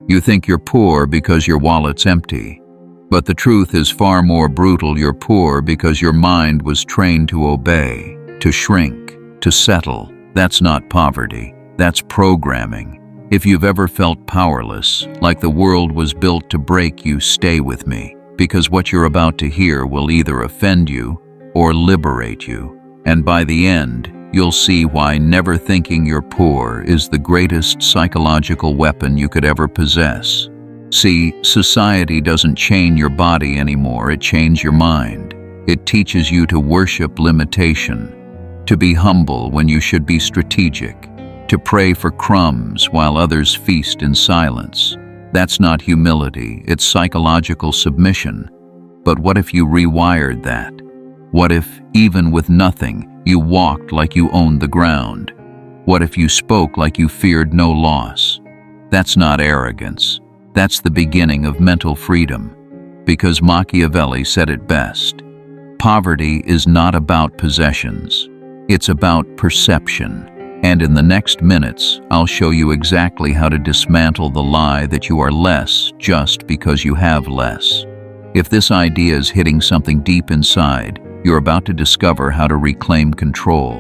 You think you're poor because your wallet's empty. But the truth is far more brutal. You're poor because your mind was trained to obey, to shrink, to settle. That's not poverty. That's programming. If you've ever felt powerless, like the world was built to break you, stay with me, because what you're about to hear will either offend you or liberate you. And by the end, you'll see why never thinking you're poor is the greatest psychological weapon you could ever possess. See, society doesn't chain your body anymore, it chains your mind. It teaches you to worship limitation, to be humble when you should be strategic, to pray for crumbs while others feast in silence. That's not humility, it's psychological submission. But what if you rewired that? What if, even with nothing, you walked like you owned the ground? What if you spoke like you feared no loss? That's not arrogance. That's the beginning of mental freedom. Because Machiavelli said it best. Poverty is not about possessions. It's about perception. And in the next minutes, I'll show you exactly how to dismantle the lie that you are less just because you have less. If this idea is hitting something deep inside, you're about to discover how to reclaim control.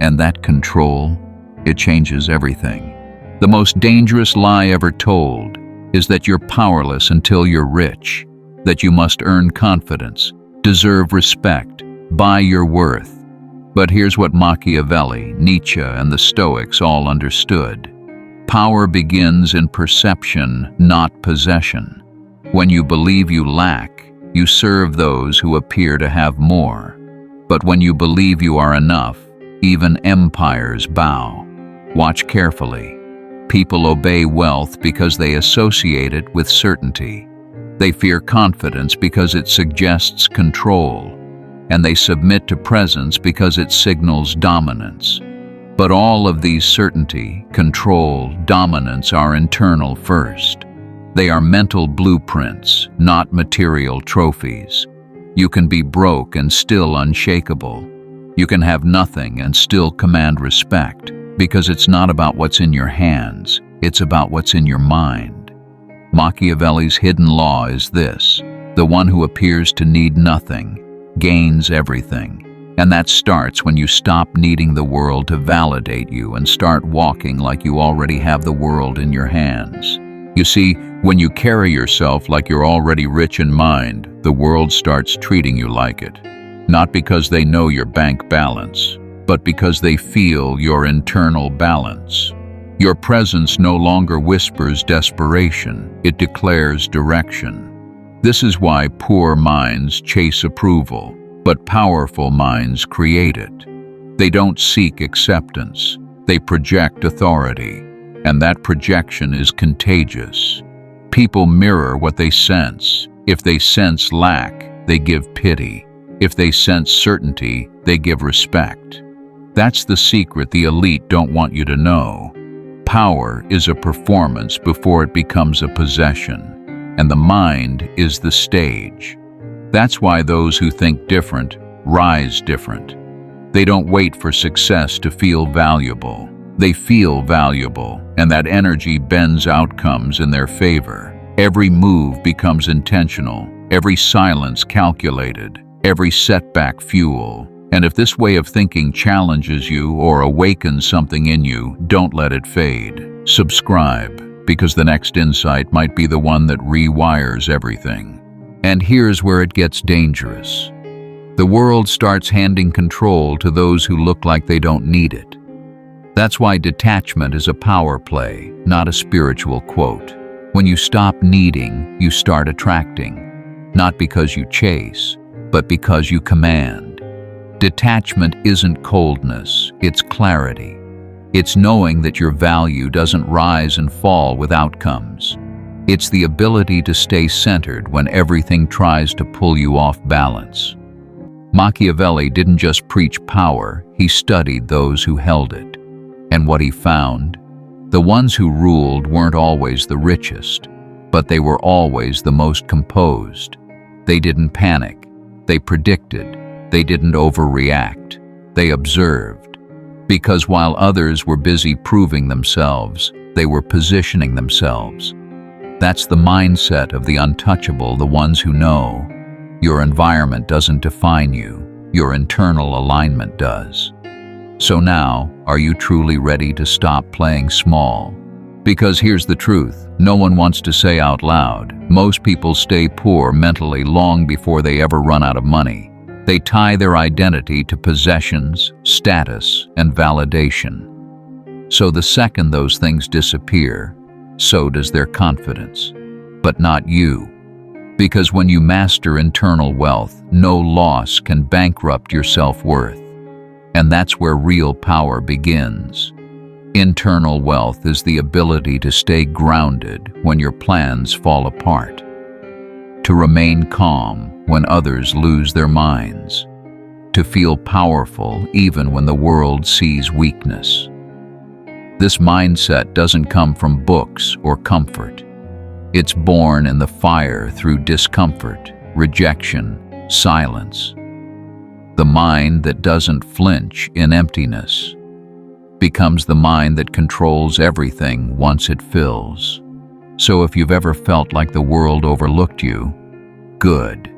And that control, it changes everything. The most dangerous lie ever told is that you're powerless until you're rich, that you must earn confidence, deserve respect, buy your worth. But here's what Machiavelli, Nietzsche, and the Stoics all understood. Power begins in perception, not possession. When you believe you lack, you serve those who appear to have more. But when you believe you are enough, even empires bow. Watch carefully. People obey wealth because they associate it with certainty. They fear confidence because it suggests control. And they submit to presence because it signals dominance. But all of these certainty, control, dominance are internal first. They are mental blueprints, not material trophies. You can be broke and still unshakable. You can have nothing and still command respect, because it's not about what's in your hands, it's about what's in your mind. Machiavelli's hidden law is this: the one who appears to need nothing gains everything. And that starts when you stop needing the world to validate you and start walking like you already have the world in your hands. You see, when you carry yourself like you're already rich in mind, the world starts treating you like it. Not because they know your bank balance, but because they feel your internal balance. Your presence no longer whispers desperation, it declares direction. This is why poor minds chase approval, but powerful minds create it. They don't seek acceptance, they project authority, and that projection is contagious. People mirror what they sense. If they sense lack, they give pity. If they sense certainty, they give respect. That's the secret the elite don't want you to know. Power is a performance before it becomes a possession, and the mind is the stage. That's why those who think different rise different. They don't wait for success to feel valuable. They feel valuable, and that energy bends outcomes in their favor. Every move becomes intentional, every silence calculated, every setback fuel. And if this way of thinking challenges you or awakens something in you, don't let it fade. Subscribe, because the next insight might be the one that rewires everything. And here's where it gets dangerous. The world starts handing control to those who look like they don't need it. That's why detachment is a power play, not a spiritual quote. When you stop needing, you start attracting. Not because you chase, but because you command. Detachment isn't coldness, it's clarity. It's knowing that your value doesn't rise and fall with outcomes. It's the ability to stay centered when everything tries to pull you off balance. Machiavelli didn't just preach power, he studied those who held it. And what he found? The ones who ruled weren't always the richest, but they were always the most composed. They didn't panic, they predicted, they didn't overreact, they observed. Because while others were busy proving themselves, they were positioning themselves. That's the mindset of the untouchable, the ones who know. Your environment doesn't define you, your internal alignment does. So now, are you truly ready to stop playing small? Because here's the truth, no one wants to say out loud, most people stay poor mentally long before they ever run out of money. They tie their identity to possessions, status, and validation. So the second those things disappear, so does their confidence. But not you. Because when you master internal wealth, no loss can bankrupt your self-worth. And that's where real power begins. Internal wealth is the ability to stay grounded when your plans fall apart, to remain calm when others lose their minds, to feel powerful even when the world sees weakness. This mindset doesn't come from books or comfort. It's born in the fire through discomfort, rejection, silence. The mind that doesn't flinch in emptiness becomes the mind that controls everything once it fills. So if you've ever felt like the world overlooked you, good.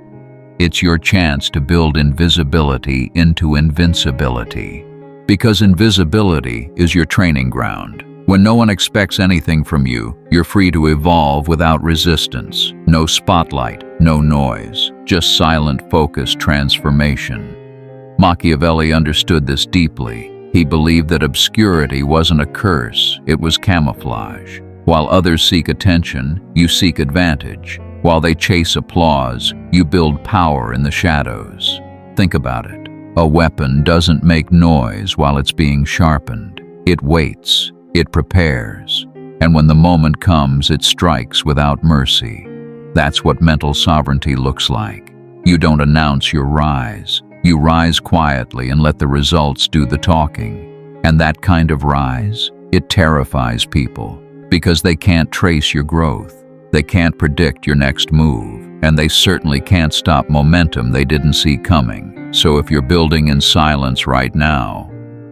It's your chance to build invisibility into invincibility. Because invisibility is your training ground. When no one expects anything from you, you're free to evolve without resistance. No spotlight, no noise, just silent, focused transformation. Machiavelli understood this deeply. He believed that obscurity wasn't a curse, it was camouflage. While others seek attention, you seek advantage. While they chase applause, you build power in the shadows. Think about it. A weapon doesn't make noise while it's being sharpened. It waits, it prepares, and when the moment comes, it strikes without mercy. That's what mental sovereignty looks like. You don't announce your rise. You rise quietly and let the results do the talking. And that kind of rise, it terrifies people because they can't trace your growth. They can't predict your next move, and they certainly can't stop momentum they didn't see coming. So if you're building in silence right now,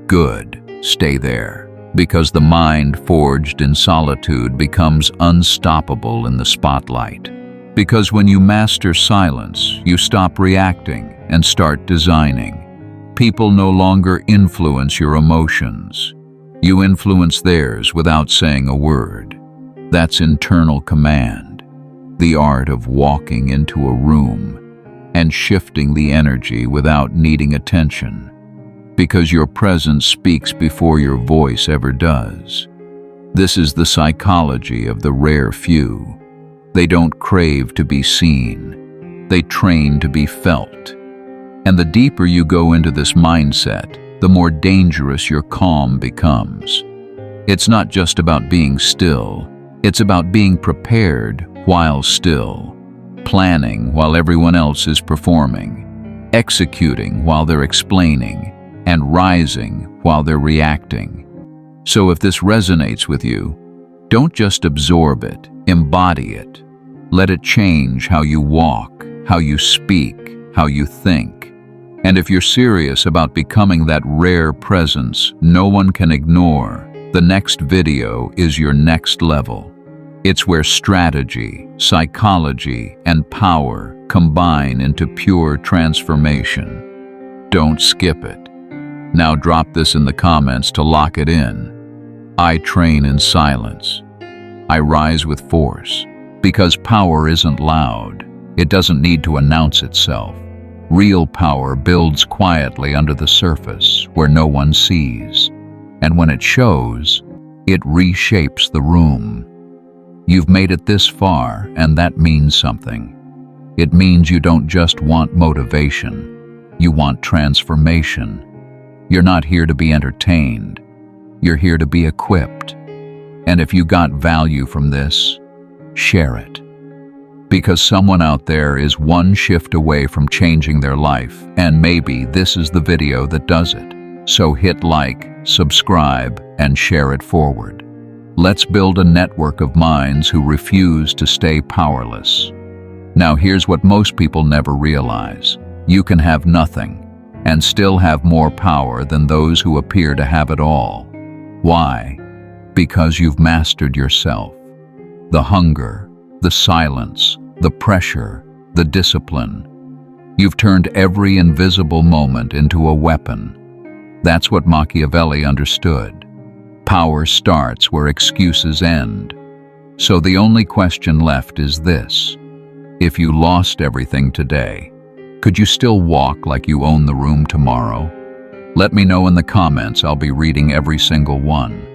good, stay there. Because the mind forged in solitude becomes unstoppable in the spotlight. Because when you master silence, you stop reacting and start designing. People no longer influence your emotions. You influence theirs without saying a word. That's internal command, the art of walking into a room and shifting the energy without needing attention. Because your presence speaks before your voice ever does. This is the psychology of the rare few. They don't crave to be seen. They train to be felt. And the deeper you go into this mindset, the more dangerous your calm becomes. It's not just about being still. It's about being prepared while still, planning while everyone else is performing, executing while they're explaining, and rising while they're reacting. So if this resonates with you, don't just absorb it, embody it. Let it change how you walk, how you speak, how you think. And if you're serious about becoming that rare presence no one can ignore, the next video is your next level. It's where strategy, psychology, and power combine into pure transformation. Don't skip it. Now drop this in the comments to lock it in. I train in silence. I rise with force. Because power isn't loud. It doesn't need to announce itself. Real power builds quietly under the surface where no one sees. And when it shows, it reshapes the room. You've made it this far, and that means something. It means you don't just want motivation. You want transformation. You're not here to be entertained. You're here to be equipped. And if you got value from this, share it. Because someone out there is one shift away from changing their life, and maybe this is the video that does it. So hit like, subscribe, and share it forward. Let's build a network of minds who refuse to stay powerless. Now here's what most people never realize. You can have nothing and still have more power than those who appear to have it all. Why? Because you've mastered yourself. The hunger, The silence, the pressure, the discipline. You've turned every invisible moment into a weapon. That's what Machiavelli understood. Power starts where excuses end. So the only question left is this: if you lost everything today, could you still walk like you own the room tomorrow? Let me know in the comments. I'll be reading every single one.